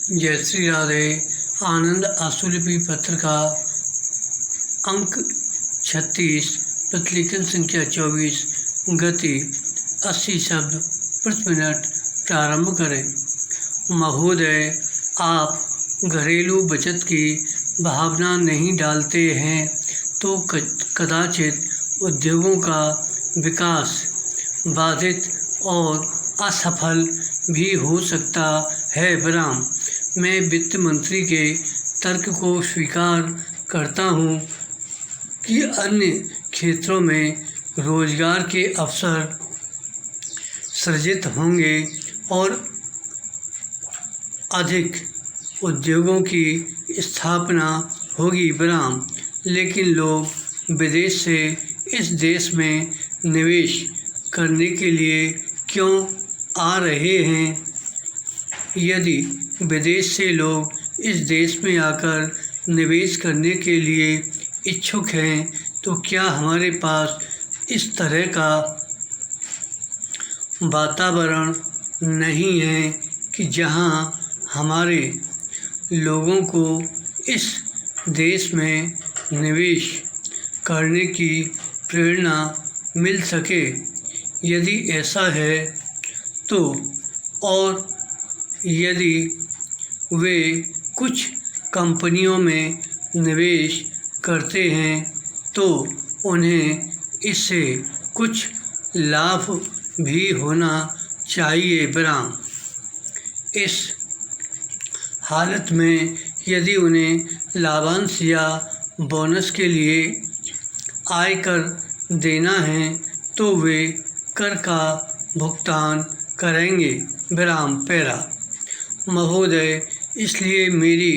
जय श्री राधे। आनंद आशुलिपि पत्र का अंक 36, प्रतिलेखन संख्या 24, गति 80 शब्द प्रति मिनट प्रारंभ करें। महोदय, आप घरेलू बचत की भावना नहीं डालते हैं तो कदाचित उद्योगों का विकास बाधित और असफल भी हो सकता है। विराम। मैं वित्त मंत्री के तर्क को स्वीकार करता हूं कि अन्य क्षेत्रों में रोजगार के अवसर सृजित होंगे और अधिक उद्योगों की स्थापना होगी। विराम। लेकिन लोग विदेश से इस देश में निवेश करने के लिए क्यों आ रहे हैं? यदि विदेश से लोग इस देश में आकर निवेश करने के लिए इच्छुक हैं तो क्या हमारे पास इस तरह का वातावरण नहीं है कि जहां हमारे लोगों को इस देश में निवेश करने की प्रेरणा मिल सके? यदि ऐसा है तो, और यदि वे कुछ कंपनियों में निवेश करते हैं तो उन्हें इससे कुछ लाभ भी होना चाहिए। विराम। इस हालत में यदि उन्हें लाभांश या बोनस के लिए आयकर देना है तो वे कर का भुगतान करेंगे। विराम। पैरा। महोदय, इसलिए मेरी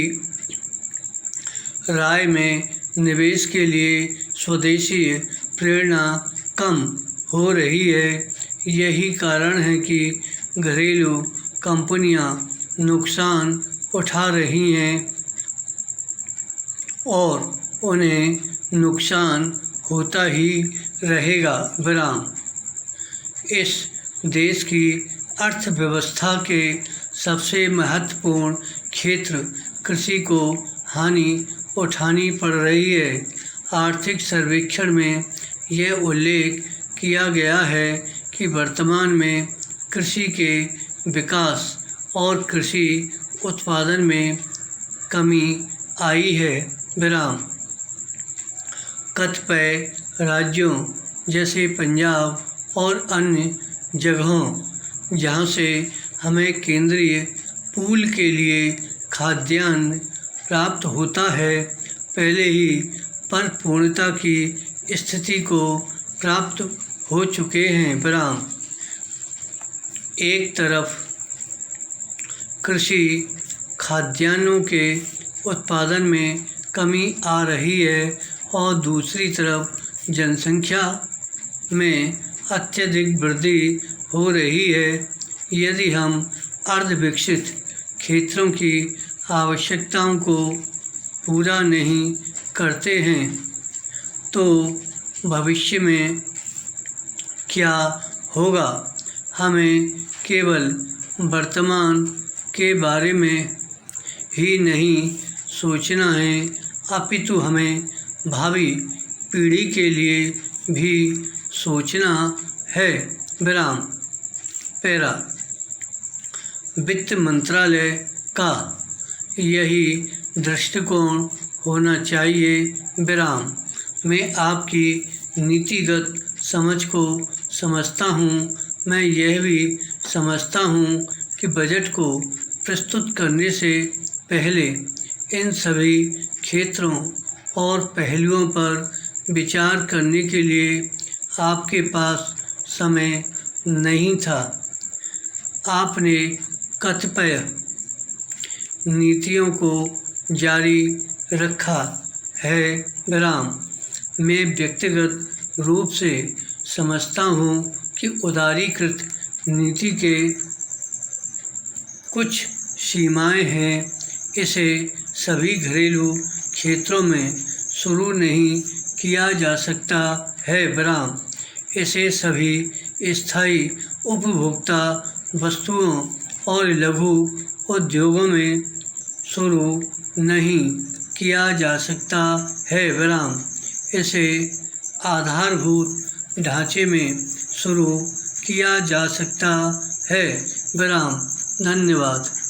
राय में निवेश के लिए स्वदेशी प्रेरणा कम हो रही है। यही कारण है कि घरेलू कंपनियां नुकसान उठा रही हैं और उन्हें नुकसान होता ही रहेगा। विराम। इस देश की अर्थव्यवस्था के सबसे महत्वपूर्ण क्षेत्र कृषि को हानि उठानी पड़ रही है। आर्थिक सर्वेक्षण में यह उल्लेख किया गया है कि वर्तमान में कृषि के विकास और कृषि उत्पादन में कमी आई है। विराम। कतिपय राज्यों जैसे पंजाब और अन्य जगहों जहां से हमें केंद्रीय पूल के लिए खाद्यान्न प्राप्त होता है, पहले ही परिपूर्णता की स्थिति को प्राप्त हो चुके हैं। विराम। एक तरफ कृषि खाद्यान्नों के उत्पादन में कमी आ रही है और दूसरी तरफ जनसंख्या में अत्यधिक वृद्धि हो रही है। यदि हम अर्धविकसित क्षेत्रों की आवश्यकताओं को पूरा नहीं करते हैं तो भविष्य में क्या होगा? हमें केवल वर्तमान के बारे में ही नहीं सोचना है, अपितु हमें भावी पीढ़ी के लिए भी सोचना है। विराम। पैरा। वित्त मंत्रालय का यही दृष्टिकोण होना चाहिए। विराम। मैं आपकी नीतिगत समझ को समझता हूँ। मैं यह भी समझता हूँ कि बजट को प्रस्तुत करने से पहले इन सभी क्षेत्रों और पहलुओं पर विचार करने के लिए आपके पास समय नहीं था। आपने कतिपय नीतियों को जारी रखा है। विराम। मैं व्यक्तिगत रूप से समझता हूँ कि उदारीकृत नीति के कुछ सीमाएं हैं। इसे सभी घरेलू क्षेत्रों में शुरू नहीं किया जा सकता है। विराम। इसे सभी स्थायी उपभोक्ता वस्तुओं और लघु उद्योगों में शुरू नहीं किया जा सकता है विराम। इसे आधारभूत ढांचे में शुरू किया जा सकता है विराम। धन्यवाद।